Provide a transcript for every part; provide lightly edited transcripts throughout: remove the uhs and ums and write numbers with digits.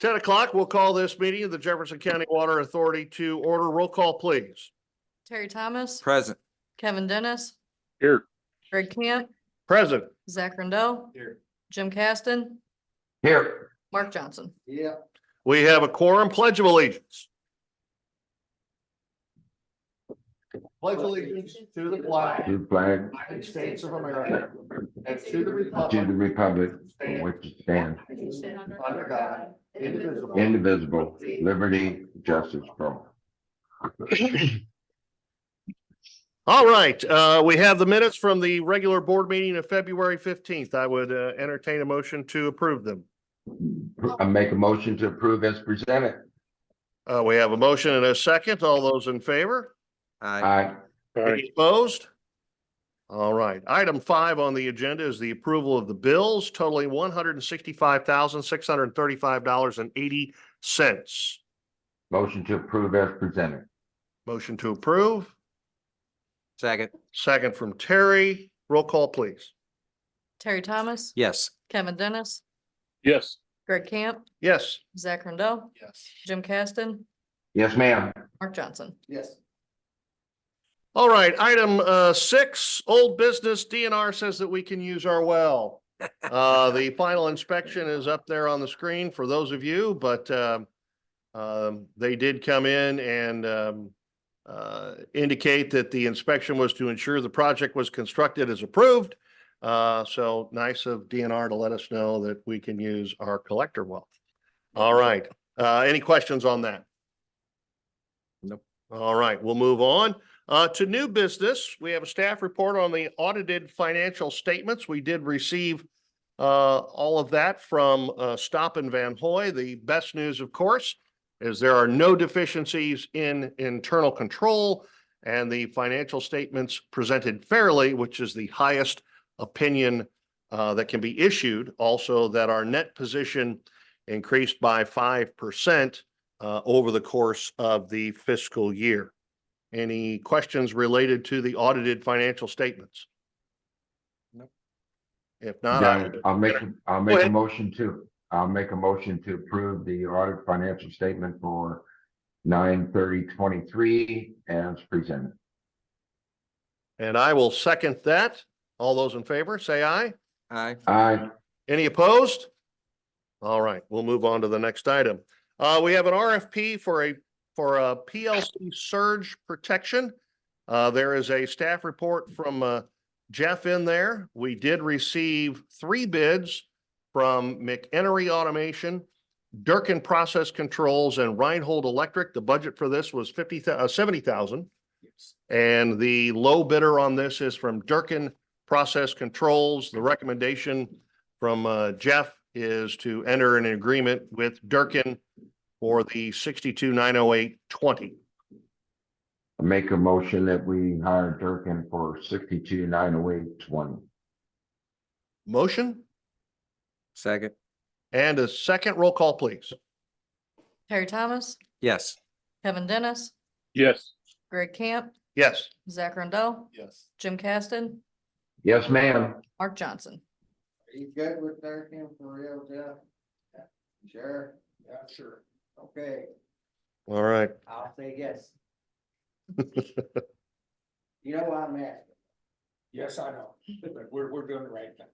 10 o'clock, we'll call this meeting of the Jefferson County Water Authority to order. Roll call, please. Terry Thomas. Present. Kevin Dennis. Here. Greg Camp. Present. Zach Rindell. Here. Jim Caston. Here. Mark Johnson. Yeah. We have a quorum. Pledge of allegiance. Pledge allegiance to the flag To the flag, of the United States of America and to the to republic the republic for which it stands, under God, indivisible. indivisible, liberty, justice for all. All right, we have the minutes from the regular board meeting of February 15th. I would entertain a motion to approve them. I make a motion to approve as presented. We have a motion and a second. All those in favor? Aye. Any opposed? All right. Item 5 on the agenda is the approval of the bills totaling $165,635.80. Motion to approve as presented. Motion to approve. Second. Second from Terry. Roll call, please. Terry Thomas. Yes. Kevin Dennis. Yes. Greg Camp. Yes. Zach Rindell. Yes. Jim Caston. Yes, ma'am. Mark Johnson. Yes. All right. Item 6, old business. DNR says that we can use our well. The final inspection is up there on the screen for those of you, but they did come in and indicate that the inspection was to ensure the project was constructed as approved. So nice of DNR to let us know that we can use our collector well. All right. Any questions on that? Nope. All right, we'll move on. To new business, we have a staff report on the audited financial statements. We did receive all of that from Stop and Van Hoy. The best news, of course, is there are no deficiencies in internal control, and the financial statements presented fairly, which is the highest opinion that can be issued. Also, that our net position increased by 5% over the course of the fiscal year. Any questions related to the audited financial statements? Nope. If not, I'll make Go a ahead. motion to approve the audit financial statement for 9/30/23 as presented. and I will second that. All those in favor, say aye. Aye. Aye. Any opposed? All right, we'll move on to the next item. We have an RFP for a PLC surge protection. There is a staff report from Jeff in there. We did receive 3 bids from McEnery Automation, Durkin Process Controls, and Reinhold Electric. The budget for this was $70,000. And the low bidder on this is from Durkin Process Controls. The recommendation from Jeff is to enter an agreement with Durkin for the 62,908.20. I make a motion that we hire Durkin for 62,908.20. Motion Second. and a second. Roll call, please. Terry Thomas. Yes. Kevin Dennis. Yes. Greg Camp. Yes. Zach Rindell. Yes. Jim Caston. Yes, ma'am. Mark Johnson. Are you good with Durkin for real, Jeff? Yeah. Sure? Yeah, sure. Okay, All right. I'll say yes. You know why I'm asking? Yes, I know, but we're doing the right thing.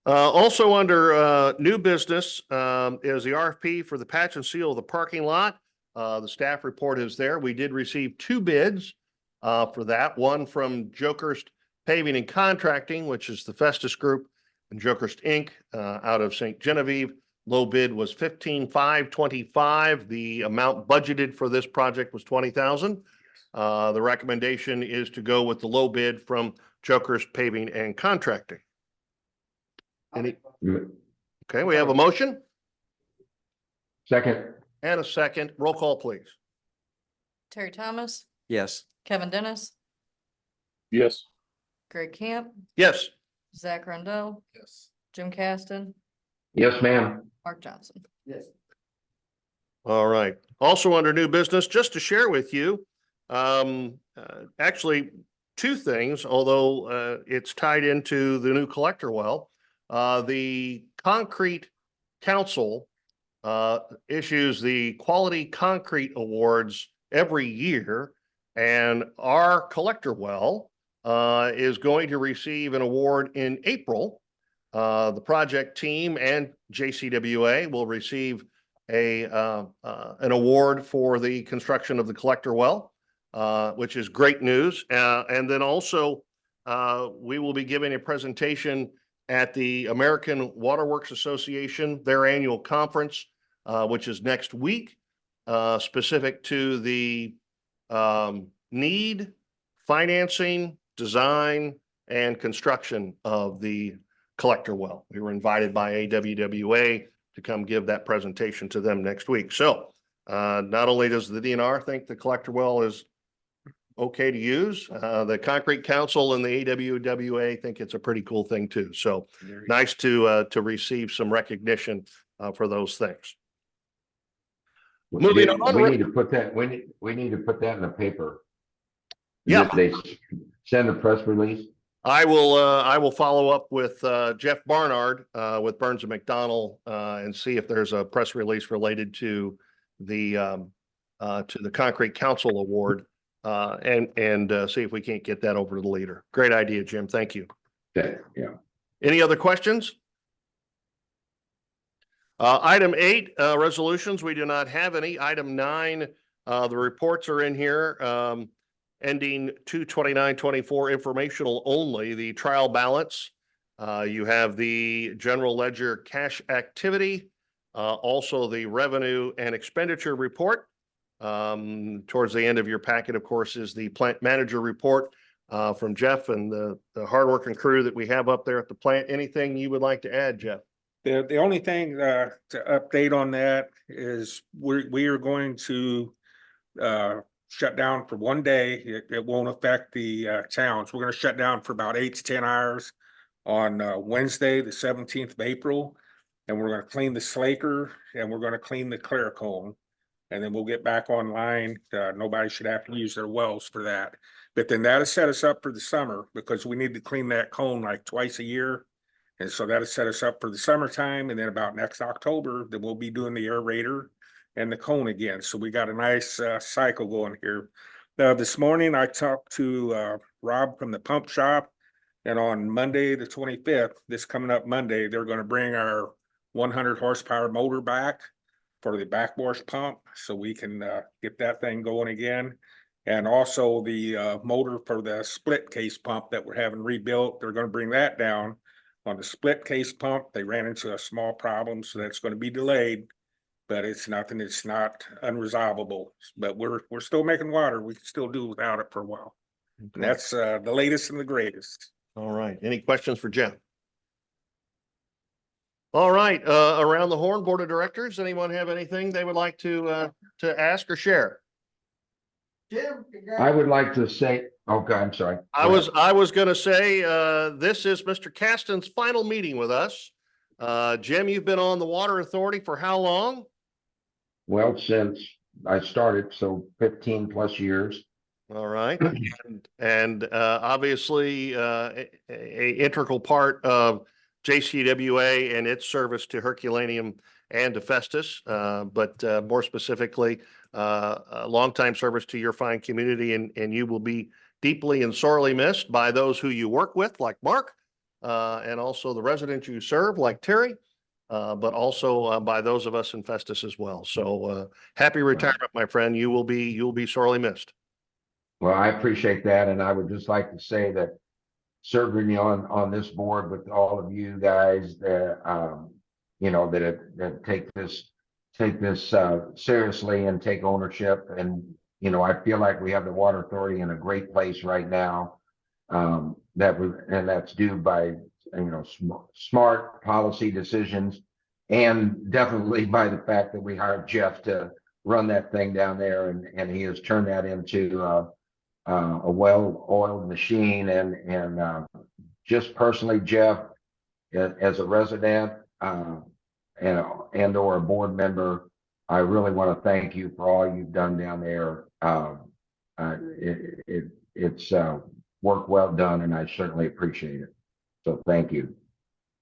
Also under new business is the RFP for the patch and seal of the parking lot. The staff report is there. We did receive 2 bids for that. One from Jokerst Paving and Contracting, which is the Festus Group, and Jokerst Inc. Out of St. Genevieve. Low bid was $15,525. The amount budgeted for this project was $20,000. The recommendation is to go with the low bid from Jokerst Paving and Contracting. Any? Okay, we have a motion Second. and a second. Roll call, please. Terry Thomas. Yes. Kevin Dennis. Yes. Greg Camp. Yes. Zach Rindell. Yes. Jim Caston. Yes, ma'am. Mark Johnson. Yes. All right. Also under new business, just to share with you, actually 2 things, although it's tied into the new collector well. The Concrete Council issues the Quality Concrete Awards every year. And our collector well is going to receive an award in April. The project team and JCWA will receive an award for the construction of the collector well, which is great news. And then also, we will be giving a presentation at the American Waterworks Association, their annual conference, which is next week, specific to the need, financing, design, and construction of the collector well. We were invited by AWWA to come give that presentation to them next week. So not only does the DNR think the collector well is okay to use, the Concrete Council and the AWWA think it's a pretty cool thing too. So nice to receive some recognition for those things. Moving on. We need to put that, we need to put that in the paper. Yeah. Did they send a press release? I will follow up with Jeff Barnard with Burns and McDonnell and see if there's a press release related to the Concrete Council Award and see if we can't get that over to the leader. Great idea, Jim. Thank you. Yeah. Any other questions? Item 8, resolutions. We do not have any. Item 9, the reports are in here. Ending 2/29/24, informational only, the trial balance. You have the general ledger cash activity, also the revenue and expenditure report. Towards the end of your packet, of course, is the plant manager report from Jeff and the hardworking crew that we have up there at the plant. Anything you would like to add, Jeff? The only thing to update on that is we are going to shut down for one day. It won't affect the towns. We're going to shut down for about 8 to 10 hours on Wednesday, the 17th of April. And we're going to clean the slaker and we're going to clean the clear cone. And then we'll get back online. Nobody should have to use their wells for that. But then that'll set us up for the summer because we need to clean that cone like twice a year. And so that'll set us up for the summertime. And then about next October, then we'll be doing the aerator and the cone again. So we got a nice cycle going here. This morning, I talked to Rob from the pump shop. And on Monday, the 25th, this coming up Monday, they're going to bring our 100 horsepower motor back for the backwash pump so we can get that thing going again. And also the motor for the split case pump that we're having rebuilt, they're going to bring that down. On the split case pump, they ran into a small problem, so that's going to be delayed, but it's nothing, it's not unresolvable. But we're still making water. We can still do without it for a while. And that's the latest and the greatest. All right. Any questions for Jeff? All right. Around the horn, board of directors, anyone have anything they would like to ask or share? Jim, I would like to say, okay, I'm sorry. I was going to say, this is Mr. Caston's final meeting with us. Jim, you've been on the Water Authority for how long? Well, since I started, so 15 plus years. All right. And obviously a integral part of JCWA and its service to Herculaneum and to Festus, but more specifically, a longtime service to your fine community, and you will be deeply and sorely missed by those who you work with, like Mark, and also the residents you serve, like Terry, but also by those of us in Festus as well. So happy retirement, my friend. You will be sorely missed. Well, I appreciate that, and I would just like to say that serving on this board with all of you guys that you know that take this seriously and take ownership, and you know, I feel like we have the Water Authority in a great place right now. That's due by, you know, smart policy decisions, and definitely by the fact that we hired Jeff to run that thing down there, and he has turned that into a well-oiled machine. And just personally, Jeff, as a resident and or a board member, I really want to thank you for all you've done down there. It's work well done, and I certainly appreciate it. So thank you.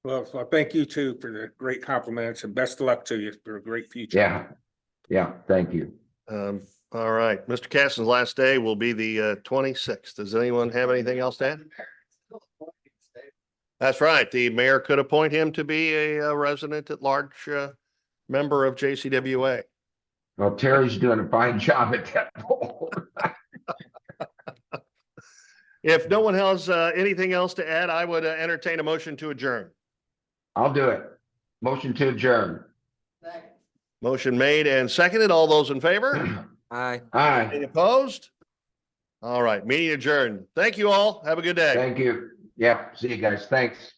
Well, thank you too for the great compliments and best of luck to you for a great future. Yeah, yeah, thank you. All right, Mr. Caston's last day will be the 26th. Does anyone have anything else to add? That's right. The mayor could appoint him to be a resident at large member of JCWA. Well, Terry's doing a fine job at that role. If no one has anything else to add, I would entertain a motion to adjourn. I'll do it. Motion to adjourn. Second. Motion made and seconded. All those in favor? Aye. Aye, Any opposed? All right, meeting adjourned. Thank you all. Have a good day. thank you. Yeah, see you guys. Thanks.